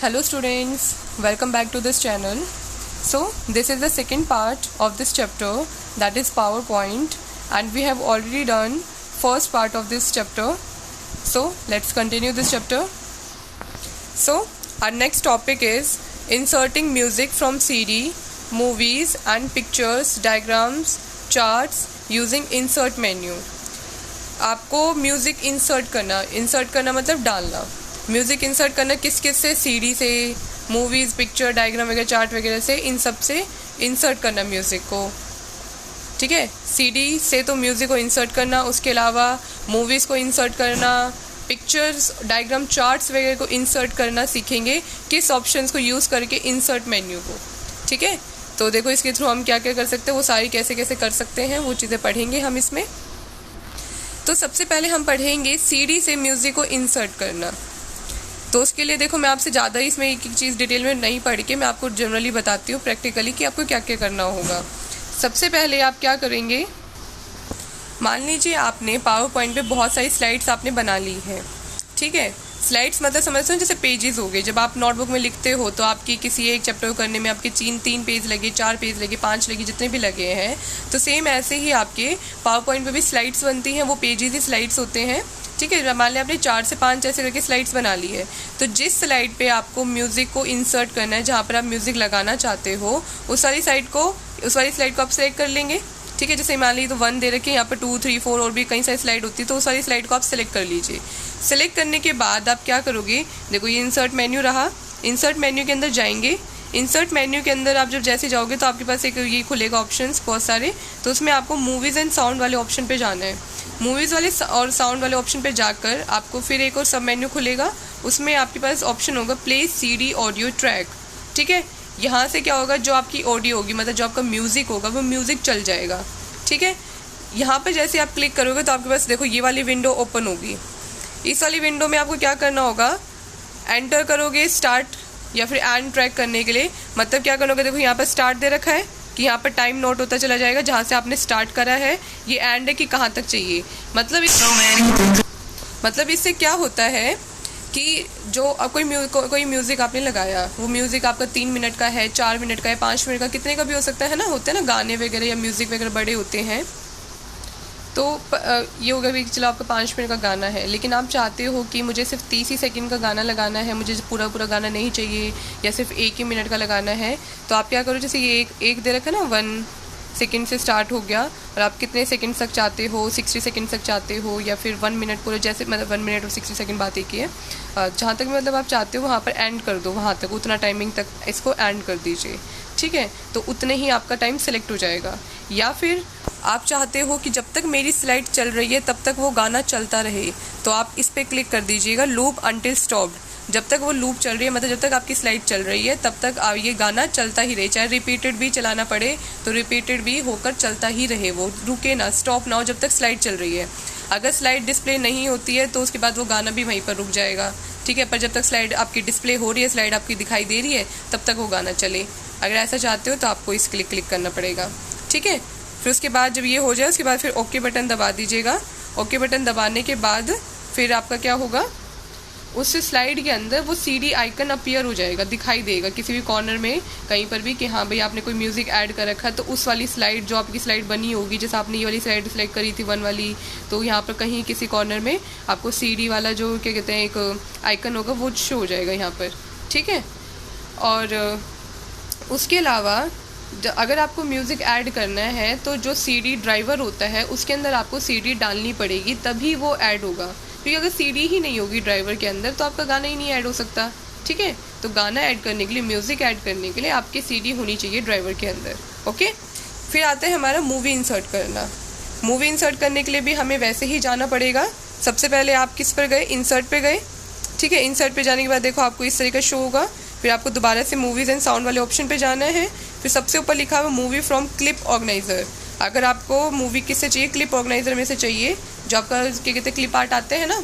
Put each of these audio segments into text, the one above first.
Hello students, welcome back to this channel. So this is the second part of this chapter, that is PowerPoint, and we have already done first part of this chapter. So let's continue this chapter. So our next topic is inserting music from CD, movies and pictures, diagrams, charts using insert menu. आपको music insert करना मतलब डालना. Music insert करना किस से, CD से, movies, picture, diagram वगैरह, chart वगैरह से, इन सब से इंसर्ट करना म्यूज़िक को. ठीक है, सीडी से तो म्यूज़िक को इंसर्ट करना, उसके अलावा मूवीज़ को इंसर्ट करना, पिक्चर्स, डायग्राम, चार्ट्स वगैरह को इंसर्ट करना सीखेंगे किस ऑप्शंस को यूज़ करके, इंसर्ट मेन्यू को. ठीक है, तो देखो इसके थ्रू हम क्या क्या कर सकते हैं, वो सारी कैसे कैसे कर सकते हैं, वो चीज़ें पढ़ेंगे हम इसमें. तो सबसे पहले हम पढ़ेंगे सीडी से म्यूज़िक को इंसर्ट करना. तो उसके लिए देखो मैं आपसे ज़्यादा ही इसमें एक एक चीज़ डिटेल में नहीं पढ़ के मैं आपको जनरली बताती हूँ प्रैक्टिकली कि आपको क्या क्या करना होगा. सबसे पहले आप क्या करेंगे, मान लीजिए आपने पावर पॉइंट पे बहुत सारी स्लाइड्स आपने बना ली है. ठीक है, स्लाइड्स मतलब समझते हो जैसे पेजेस हो गए. जब आप नोटबुक में लिखते हो तो आपकी किसी एक चैप्टर को करने में आपके 3 पेज लगे, 4 पेज लगे, 5 लगे, जितने भी लगे हैं, तो सेम ऐसे ही आपके पावर पॉइंट पे भी स्लाइड्स बनती हैं. वो पेजेस ही स्लाइड्स होते हैं. ठीक है, मान लिया आपने 4 से 5 ऐसे करके स्लाइड्स बना ली है. तो जिस स्लाइड पे आपको म्यूज़िक को इंसर्ट करना है, जहाँ पर आप म्यूज़िक लगाना चाहते हो, उस वाली स्लाइड को आप सेलेक्ट कर लेंगे. ठीक है, जैसे मान लीजिए तो 1 दे रखे हैं, यहाँ पर 2, 3, 4 और भी कई सारी स्लाइड होती है, तो उस वाली स्लाइड को आप सेलेक्ट कर लीजिए. सेलेक्ट करने के बाद आप क्या करोगे, देखो ये इंसर्ट मेन्यू रहा. इंसर्ट मेन्यू के अंदर जाएंगे. इंसर्ट मेन्यू के अंदर आप जब जैसे जाओगे तो आपके पास एक ये खुलेगा ऑप्शंस बहुत सारे. तो उसमें आपको मूवीज़ एंड साउंड वाले ऑप्शन पे जाना है. मूवीज़ वाले और साउंड वाले ऑप्शन पे जाकर आपको फिर एक और सब मेन्यू खुलेगा. उसमें आपके पास ऑप्शन होगा प्ले सीडी ऑडियो ट्रैक. ठीक है, यहाँ से क्या होगा, जो आपकी ऑडियो होगी मतलब जो आपका म्यूज़िक होगा वो म्यूज़िक चल जाएगा. ठीक है, यहाँ पर जैसे आप क्लिक करोगे तो आपके पास देखो ये वाली विंडो ओपन होगी. इस वाली विंडो में आपको क्या करना होगा, एंटर करोगे स्टार्ट या फिर एंड ट्रैक करने के लिए. मतलब क्या करोगे, देखो यहाँ पर स्टार्ट दे रखा है कि यहाँ पर टाइम नोट होता चला जाएगा जहाँ से आपने स्टार्ट करा है. ये एंड है कि कहाँ तक चाहिए. मतलब इससे क्या होता है कि जो कोई म्यूज़िक आपने लगाया, वो म्यूज़िक आपका 3 मिनट का है, 4 मिनट का है, 5 मिनट का, कितने का भी हो सकता है ना. होते हैं ना गाने वगैरह या म्यूज़िक वगैरह बड़े होते हैं. तो ये होगा कि चलो आपका 5 मिनट का गाना है, लेकिन आप चाहते हो कि मुझे सिर्फ 30 ही सेकंड का गाना लगाना है, मुझे पूरा गाना नहीं चाहिए, या सिर्फ 1 ही मिनट का लगाना है. तो आप क्या करो, जैसे ये एक दे रखा है ना, 1 सेकंड से स्टार्ट हो गया, और आप कितने सेकंड तक चाहते हो, 60 सेकंड तक चाहते हो, या फिर 1 मिनट पूरा, जैसे मतलब 1 मिनट और 60 सेकंड बात एक ही है. जहाँ तक मतलब आप चाहते हो वहाँ पर एंड कर दो, वहाँ तक उतना टाइमिंग तक इसको एंड कर दीजिए. ठीक है, तो उतने ही आपका टाइम सेलेक्ट हो जाएगा. या फिर आप चाहते हो कि जब तक मेरी स्लाइड चल रही है तब तक वो गाना चलता रहे, तो आप इस पर क्लिक कर दीजिएगा लूप अंटिल स्टॉप्ड. जब तक वो लूप चल रही है, मतलब जब तक आपकी स्लाइड चल रही है तब तक ये गाना चलता ही रहे. चाहे रिपीटेड भी चलाना पड़े तो रिपीटेड भी होकर चलता ही रहे, वो रुके ना, स्टॉप ना हो जब तक स्लाइड चल रही है. अगर स्लाइड डिस्प्ले नहीं होती है तो उसके बाद वो गाना भी वहीं पर रुक जाएगा. ठीक है, पर जब तक स्लाइड आपकी डिस्प्ले हो रही है, स्लाइड आपकी दिखाई दे रही है, तब तक वो गाना चले. अगर ऐसा चाहते हो तो आपको इस क्लिक करना पड़ेगा. ठीक है, फिर उसके बाद जब ये हो जाए उसके बाद फिर ओके बटन दबा दीजिएगा. ओके बटन दबाने के बाद फिर आपका क्या होगा, उस स्लाइड के अंदर वो सीडी आइकन अपीयर हो जाएगा, दिखाई देगा किसी भी कॉर्नर में कहीं पर भी कि हाँ भाई आपने कोई म्यूज़िक ऐड कर रखा है. तो उस वाली स्लाइड जो आपकी स्लाइड बनी होगी, जैसे आपने ये वाली स्लाइड सेलेक्ट करी थी 1 वाली, तो यहाँ पर कहीं किसी कॉर्नर में आपको सीडी वाला जो क्या कहते हैं एक आइकन होगा वो शो हो जाएगा यहाँ पर. ठीक है, और उसके अलावा अगर आपको म्यूज़िक ऐड करना है तो जो सीडी ड्राइवर होता है उसके अंदर आपको सीडी डालनी पड़ेगी, तभी वो ऐड होगा. क्योंकि अगर सीडी ही नहीं होगी ड्राइवर के अंदर तो आपका गाना ही नहीं ऐड हो सकता. ठीक है, तो गाना ऐड करने के लिए, म्यूज़िक ऐड करने के लिए आपकी सीडी होनी चाहिए ड्राइवर के अंदर. ओके, फिर आता है हमारा मूवी इंसर्ट करना. मूवी इंसर्ट करने के लिए भी हमें वैसे ही जाना पड़ेगा. सबसे पहले आप किस पर गए, इंसर्ट पे गए. ठीक है, इंसर्ट पे जाने के बाद देखो आपको इस तरीके शो होगा. फिर आपको दोबारा से मूवीज़ एंड साउंड वाले ऑप्शन पे जाना है. फिर सबसे ऊपर लिखा हुआ मूवी फ्रॉम क्लिप ऑर्गेनाइज़र. अगर आपको मूवी किससे चाहिए, क्लिप ऑर्गेनाइज़र में से चाहिए, जो आपका क्या कहते हैं क्लिप आर्ट आते हैं ना,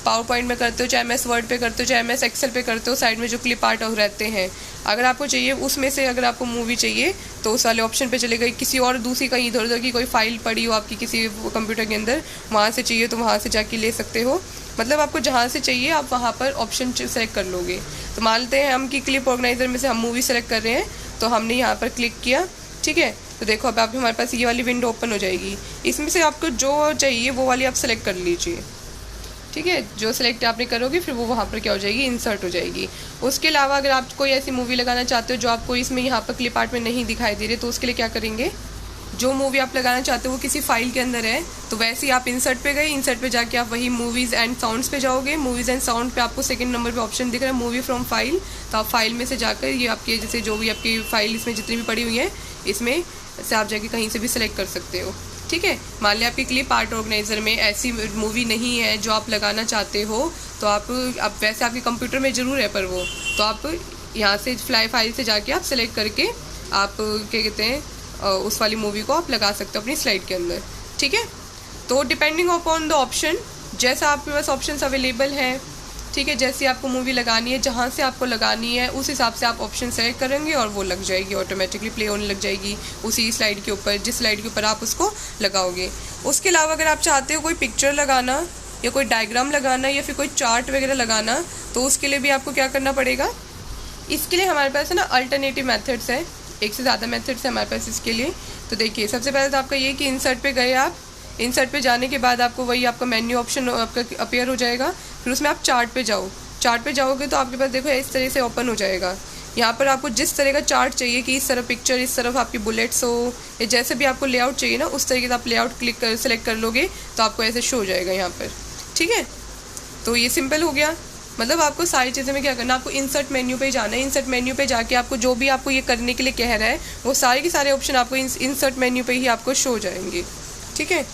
पावर पॉइंट में करते हो, चाहे MS वर्ड पे करते हो, चाहे MS एक्सेल पे करते हो, साइड में जो क्लिप आर्ट रहते हैं, अगर आपको चाहिए उसमें से, अगर आपको मूवी चाहिए तो उस वाले ऑप्शन पे चले गए. किसी और दूसरी कहीं इधर उधर की कोई फाइल पड़ी हो आपकी किसी कंप्यूटर के अंदर, वहाँ से चाहिए तो वहाँ से जाके ले सकते हो. मतलब आपको जहाँ से चाहिए आप वहाँ पर ऑप्शन सेलेक्ट कर लोगे। तो मान लेते हैं हम कि क्लिप ऑर्गेनाइजर में से हम मूवी सेलेक्ट कर रहे हैं, तो हमने यहाँ पर क्लिक किया, ठीक है। तो देखो अब हमारे पास ये वाली विंडो ओपन हो जाएगी। इसमें से आपको जो चाहिए वो वाली आप सेलेक्ट कर लीजिए, ठीक है। जो सेलेक्ट आपने करोगे फिर वो वहाँ पर क्या हो जाएगी, इंसर्ट हो जाएगी। उसके अलावा अगर आप कोई ऐसी मूवी लगाना चाहते हो जो आपको इसमें यहाँ पर क्लिप आर्ट में नहीं दिखाई दे रही, तो उसके लिए क्या करेंगे, जो मूवी आप लगाना चाहते हो वो किसी फाइल के अंदर है, तो वैसे ही आप इंसर्ट पे गए, इंसर्ट पे जाके आप वही मूवीज़ एंड साउंड्स पे जाओगे। मूवीज़ एंड साउंड पे आपको सेकंड नंबर पे ऑप्शन दिख रहा है मूवी फ्रॉम फाइल, तो आप फाइल में से जाकर ये आपके जैसे जो भी आपकी फाइल इसमें जितनी भी पड़ी हुई है इसमें से आप जाके कहीं से भी सिलेक्ट कर सकते हो, ठीक है। मान लिया आपकी क्लिप आर्ट ऑर्गेनाइजर में ऐसी मूवी नहीं है जो आप लगाना चाहते हो, तो आप वैसे आपके कंप्यूटर में ज़रूर है पर वो, तो आप यहाँ से फाइल से जाके आप सेलेक्ट करके आप क्या कहते हैं उस वाली मूवी को आप लगा सकते हो अपनी स्लाइड के अंदर, ठीक है। तो डिपेंडिंग अपॉन द ऑप्शन, जैसा आपके पास ऑप्शंस अवेलेबल हैं, ठीक है, जैसी आपको मूवी लगानी है, जहाँ से आपको लगानी है उस हिसाब से आप ऑप्शन सेलेक्ट करेंगे और वो लग जाएगी, ऑटोमेटिकली प्ले होने लग जाएगी उसी स्लाइड के ऊपर, जिस स्लाइड के ऊपर आप उसको लगाओगे। उसके अलावा अगर आप चाहते हो कोई पिक्चर लगाना या कोई डायग्राम लगाना या फिर कोई चार्ट वगैरह लगाना, तो उसके लिए भी आपको क्या करना पड़ेगा। इसके लिए हमारे पास है ना अल्टरनेटिव मेथड्स है, एक से ज़्यादा मेथड्स है हमारे पास इसके लिए। तो देखिए सबसे पहले तो आपका ये कि इंसर्ट पे गए आप, इंसर्ट पे जाने के बाद आपको वही आपका मेन्यू ऑप्शन आपका अपेयर हो जाएगा, फिर उसमें आप चार्ट पे जाओ। चार्ट पे जाओगे तो आपके पास देखो इस तरह से ओपन हो जाएगा। यहाँ पर आपको जिस तरह का चार्ट चाहिए कि इस तरफ पिक्चर, इस तरफ आपकी बुलेट्स हो या जैसे भी आपको लेआउट चाहिए ना, उस तरीके से आप लेआउट सेलेक्ट कर लोगे तो आपको ऐसे शो हो जाएगा यहाँ पर, ठीक है। तो ये सिंपल हो गया। मतलब आपको सारी चीज़ें में क्या करना, आपको इंसर्ट मेन्यू पे जाना है। इंसर्ट मेन्यू पे जाके आपको जो भी आपको ये करने के लिए कह रहा है वो सारे के सारे ऑप्शन आपको इंसर्ट मेन्यू पे ही आपको शो हो जाएंगे, ठीक है।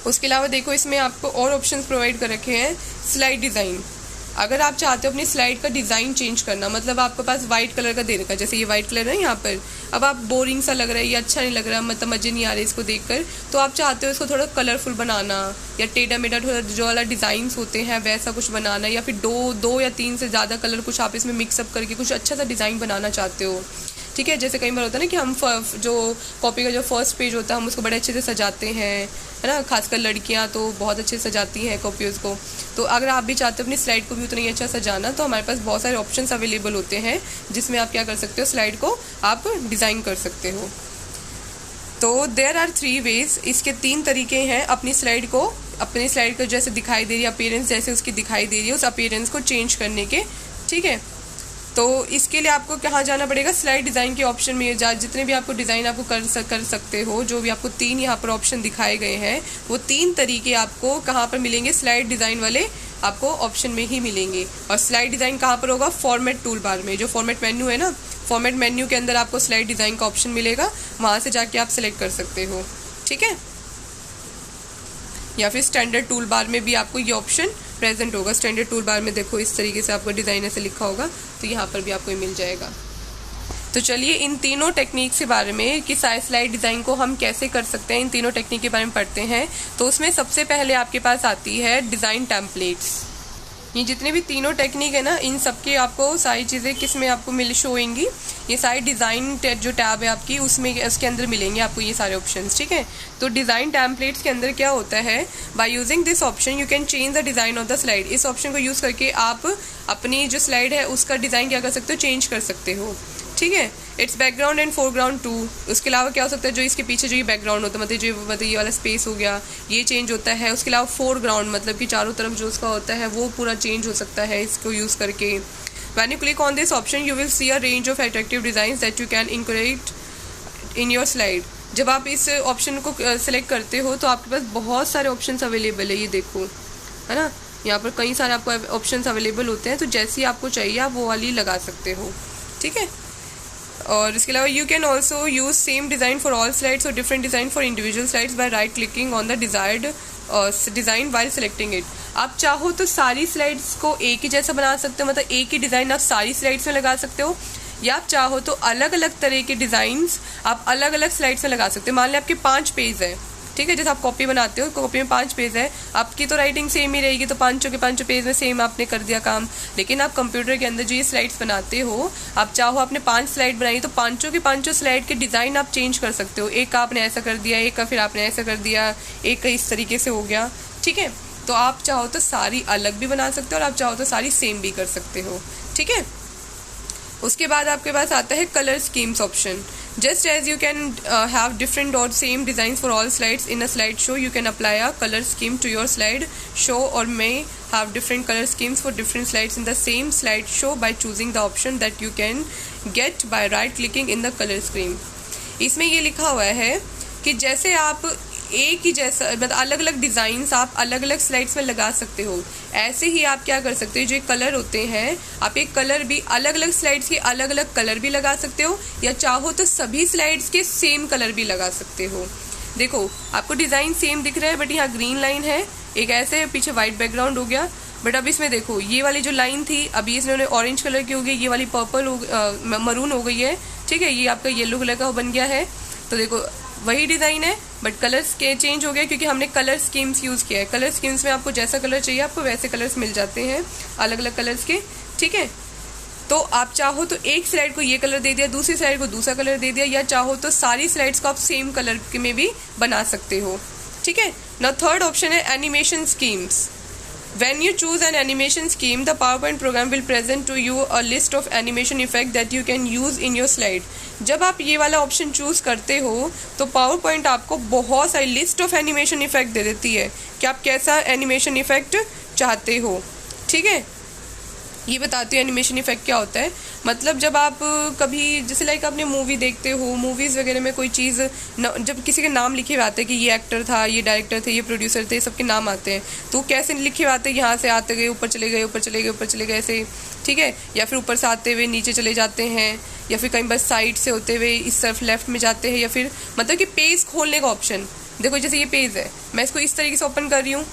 उसके अलावा देखो इसमें आपको और ऑप्शंस प्रोवाइड कर रखे हैं। स्लाइड डिज़ाइन, अगर आप चाहते हो अपनी स्लाइड का डिज़ाइन चेंज करना, मतलब आपके पास वाइट कलर का दे रखा है, जैसे ये वाइट कलर है यहाँ पर, अब आप बोरिंग सा लग रहा है, ये अच्छा नहीं लग रहा, मतलब मज़े नहीं आ रहे इसको देखकर, तो आप चाहते हो इसको थोड़ा कलरफुल बनाना या टेढ़ा मेढ़ा थोड़ा जो वाला डिज़ाइंस होते हैं वैसा कुछ बनाना, या फिर दो या तीन से ज़्यादा कलर कुछ आप इसमें मिक्सअप करके कुछ अच्छा सा डिज़ाइन बनाना चाहते हो, ठीक है। जैसे कई बार होता है ना कि हम जो कॉपी का जो फर्स्ट पेज होता है हम उसको बड़े अच्छे से सजाते हैं, है ना, खासकर लड़कियां तो बहुत अच्छे से सजाती हैं कॉपीज़ को। तो अगर आप भी चाहते हो अपनी स्लाइड को भी उतना ही अच्छा सजाना, तो हमारे पास बहुत सारे ऑप्शंस अवेलेबल होते हैं जिसमें आप क्या कर सकते हो, स्लाइड को आप डिज़ाइन कर सकते हो। तो देयर आर 3 वेज, इसके 3 तरीके हैं अपनी स्लाइड को जैसे दिखाई दे रही है, अपीयरेंस जैसे उसकी दिखाई दे रही है उस अपीयरेंस को चेंज करने के, ठीक है। तो इसके लिए आपको कहाँ जाना पड़ेगा, स्लाइड डिज़ाइन के ऑप्शन में जितने भी आपको डिज़ाइन आपको कर सकते हो, जो भी आपको 3 यहाँ पर ऑप्शन दिखाए गए हैं वो 3 तरीके आपको कहाँ पर मिलेंगे, स्लाइड डिज़ाइन वाले आपको ऑप्शन में ही मिलेंगे। और स्लाइड डिज़ाइन कहाँ पर होगा, फॉर्मेट टूल बार में, जो फॉर्मेट मेन्यू है ना, फॉर्मेट मेन्यू के अंदर आपको स्लाइड डिज़ाइन का ऑप्शन मिलेगा, वहाँ से जाके आप सिलेक्ट कर सकते हो, ठीक है। या फिर स्टैंडर्ड टूल बार में भी आपको ये ऑप्शन प्रेजेंट होगा। स्टैंडर्ड टूल बार में देखो इस तरीके से आपको डिज़ाइन ऐसे लिखा होगा, तो यहाँ पर भी आपको ये मिल जाएगा। तो चलिए इन तीनों टेक्निक के बारे में कि स्लाइड डिज़ाइन को हम कैसे कर सकते हैं, इन तीनों टेक्निक के बारे में पढ़ते हैं। तो उसमें सबसे पहले आपके पास आती है डिज़ाइन टेम्पलेट्स। ये जितने भी तीनों टेक्निक है ना, इन सबके आपको सारी चीज़ें किस में आपको शो होंगी, ये सारी डिज़ाइन जो टैब है आपकी उसमें उसके अंदर मिलेंगे आपको ये सारे ऑप्शंस, ठीक है। तो डिज़ाइन टेम्पलेट्स के अंदर क्या होता है, by using this option you can change the design of the slide. इस ऑप्शन को यूज़ करके आप अपनी जो स्लाइड है उसका डिज़ाइन क्या कर सकते हो, चेंज कर सकते हो, ठीक है। It's background and foreground too. उसके अलावा क्या हो सकता है, जो इसके पीछे जो ये बैकग्राउंड होता है, मतलब ये वाला स्पेस हो गया, ये चेंज होता है। उसके अलावा फोरग्राउंड मतलब कि चारों तरफ जो उसका होता है वो पूरा चेंज हो सकता है इसको यूज़ करके। When you click on this option you will see a range of attractive designs that you can incorporate in your slide। जब आप इस ऑप्शन को सिलेक्ट करते हो तो आपके पास बहुत सारे ऑप्शंस अवेलेबल है, ये देखो, है ना, यहाँ पर कई सारे आपको ऑप्शंस अवेलेबल होते हैं, तो जैसी आपको चाहिए आप वो वाली लगा सकते हो, ठीक है। और इसके अलावा you can also use same design for all slides और different design for individual slides by right clicking on the desired design while selecting it. आप चाहो तो सारी स्लाइड्स को एक ही जैसा बना सकते हो, मतलब एक ही डिज़ाइन आप सारी स्लाइड्स में लगा सकते हो, या आप चाहो तो अलग अलग तरह के डिज़ाइंस आप अलग अलग स्लाइड्स में लगा सकते हो। मान लें आपके 5 पेज है, ठीक है, जैसे आप कॉपी बनाते हो, कॉपी में 5 पेज है, आपकी तो राइटिंग सेम ही रहेगी, तो 5 के 5 पेज में सेम आपने कर दिया काम। लेकिन आप कंप्यूटर के अंदर जो ये स्लाइड्स बनाते हो, आप चाहो आपने 5 स्लाइड बनाई तो 5 के 5 स्लाइड के डिज़ाइन आप चेंज कर सकते हो। एक का आपने ऐसा कर दिया, एक का फिर आपने ऐसा कर दिया, एक का इस तरीके से हो गया, ठीक है। तो आप चाहो तो सारी अलग भी बना सकते हो और आप चाहो तो सारी सेम भी कर सकते हो, ठीक है। उसके बाद आपके पास आता है colour schemes option. Just as you can have different और same design for all slides in a slide show, you can apply a colour scheme to your slide show और may have different color schemes for different slides in the same slide show by choosing the option that you can get by right clicking in the color scheme। इसमें ये लिखा हुआ है कि जैसे आप एक ही जैसा मतलब अलग अलग डिज़ाइंस आप अलग अलग स्लाइड्स में लगा सकते हो, ऐसे ही आप क्या कर सकते हो, जो कलर होते हैं आप एक कलर भी अलग अलग स्लाइड्स के अलग अलग कलर भी लगा सकते हो, या चाहो तो सभी स्लाइड्स के सेम कलर भी लगा सकते हो। देखो आपको डिज़ाइन सेम दिख रहा है, बट यहाँ ग्रीन लाइन है, एक ऐसे पीछे वाइट बैकग्राउंड हो गया, बट अब इसमें देखो ये वाली जो लाइन थी अभी इसने ऑरेंज कलर की हो गई, ये वाली पर्पल मरून हो गई है, ठीक है, ये आपका येलो कलर का बन गया है। तो देखो वही डिज़ाइन है बट कलर्स के चेंज हो गया क्योंकि हमने कलर स्कीम्स यूज़ किया है। कलर स्कीम्स में आपको जैसा कलर चाहिए आपको वैसे कलर्स मिल जाते हैं अलग अलग कलर्स के, ठीक है। तो आप चाहो तो एक स्लाइड को ये कलर दे दिया, दूसरी स्लाइड को दूसरा कलर दे दिया, या चाहो तो सारी स्लाइड्स को आप सेम कलर में भी बना सकते हो, ठीक है। नाउ थर्ड ऑप्शन है animation schemes. When you choose an animation scheme, the PowerPoint program will present to you a list of animation effect that you can use in your slide। जब आप ये वाला ऑप्शन चूज करते हो तो PowerPoint आपको बहुत सारी लिस्ट ऑफ एनिमेशन इफेक्ट दे देती है कि आप कैसा एनिमेशन इफेक्ट चाहते हो, ठीक है। ये बताती हूँ एनिमेशन इफेक्ट क्या होता है। मतलब जब आप कभी जैसे लाइक आपने मूवी देखते हो, मूवीज़ वगैरह में कोई चीज़ जब किसी के नाम लिखे हुए आते हैं कि ये एक्टर था, ये डायरेक्टर थे, ये प्रोड्यूसर थे, सबके नाम आते हैं, तो कैसे लिखे हुए आते हैं, यहाँ से आते गए ऊपर चले गए, ऊपर चले गए, ऊपर चले गए ऐसे, ठीक है, या फिर ऊपर से आते हुए नीचे चले जाते हैं, या फिर कहीं बस साइड से होते हुए इस तरफ लेफ्ट में जाते हैं, या फिर मतलब कि पेज खोलने का ऑप्शन। देखो जैसे ये पेज है, मैं इसको इस तरीके से ओपन कर रही हूँ,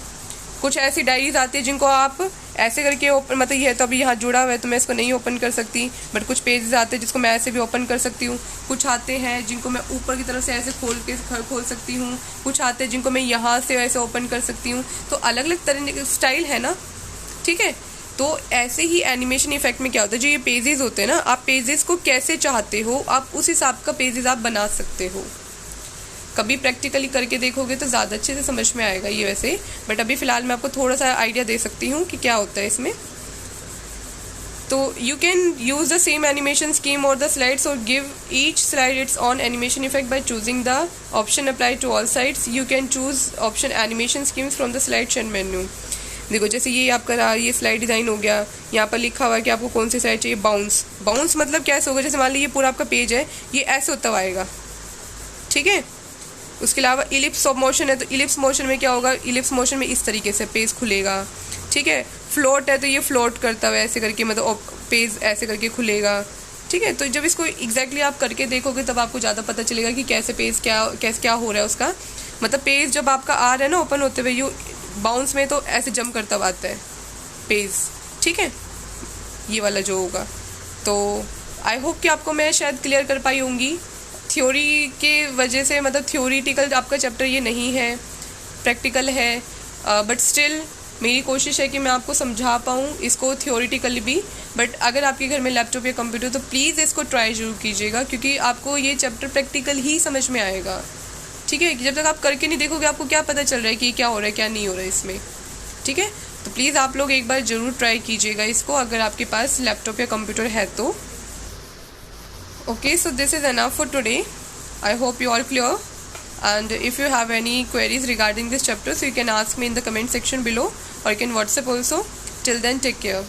कुछ ऐसी डायरीज आती है जिनको आप ऐसे करके ओपन, मतलब ये तो अभी यहाँ जुड़ा हुआ है तो मैं इसको नहीं ओपन कर सकती, बट कुछ पेजेस आते हैं जिसको मैं ऐसे भी ओपन कर सकती हूँ, कुछ आते हैं जिनको मैं ऊपर की तरफ से ऐसे खोल सकती हूँ, कुछ आते हैं जिनको मैं यहाँ से ऐसे ओपन कर सकती हूँ। तो अलग अलग तरह के स्टाइल है ना, ठीक है। तो ऐसे ही एनिमेशन इफेक्ट में क्या होता है, जो ये पेजेस होते हैं ना, आप पेजेस को कैसे चाहते हो आप उस हिसाब का पेजेस आप बना सकते हो। कभी प्रैक्टिकली करके देखोगे तो ज़्यादा अच्छे से समझ में आएगा ये वैसे, बट अभी फ़िलहाल मैं आपको थोड़ा सा आइडिया दे सकती हूँ कि क्या होता है इसमें। तो you can use the same animation scheme और द स्लाइड्स और give each slide its own animation effect by choosing the option apply to all sides. You can choose option animation schemes from the slide share menu. देखो जैसे ये आपका ये slide design हो गया, यहाँ पर लिखा हुआ है कि आपको कौन सी स्लाइड चाहिए। बाउंस, बाउंस मतलब कैसे होगा, जैसे मान लीजिए ये पूरा आपका पेज है, ये ऐसे होता हुआ आएगा, ठीक है। उसके अलावा इलिप्स ऑफ मोशन है, तो इलिप्स मोशन में क्या होगा, इलिप्स मोशन में इस तरीके से पेज खुलेगा, ठीक है। फ्लोट है तो ये फ्लोट करता हुआ ऐसे करके मतलब पेज ऐसे करके खुलेगा, ठीक है। तो जब इसको एग्जैक्टली आप करके देखोगे तब आपको ज़्यादा पता चलेगा कि कैसे पेज क्या हो रहा है उसका। मतलब पेज जब आपका आ रहा है ना ओपन होते हुए, यू बाउंस में तो ऐसे जंप करता हुआ आता है पेज, ठीक है, ये वाला जो होगा। तो आई होप कि आपको मैं शायद क्लियर कर पाई होंगी। थ्योरी के वजह से मतलब थ्योरीटिकल आपका चैप्टर ये नहीं है, प्रैक्टिकल है, बट स्टिल मेरी कोशिश है कि मैं आपको समझा पाऊँ इसको थ्योरीटिकली भी। बट अगर आपके घर में लैपटॉप या कंप्यूटर तो प्लीज़ इसको ट्राई जरूर कीजिएगा, क्योंकि आपको ये चैप्टर प्रैक्टिकल ही समझ में आएगा, ठीक है। जब तक आप करके नहीं देखोगे आपको क्या पता चल रहा है कि क्या हो रहा है क्या नहीं हो रहा है इसमें, ठीक है। तो प्लीज़ आप लोग एक बार ज़रूर ट्राई कीजिएगा इसको, अगर आपके पास लैपटॉप या कंप्यूटर है तो। Okay, so this is enough for today. I hope you all clear, and if you have any queries regarding this chapter, so you can ask me in the comment section below, or you can WhatsApp also. Till then, take care.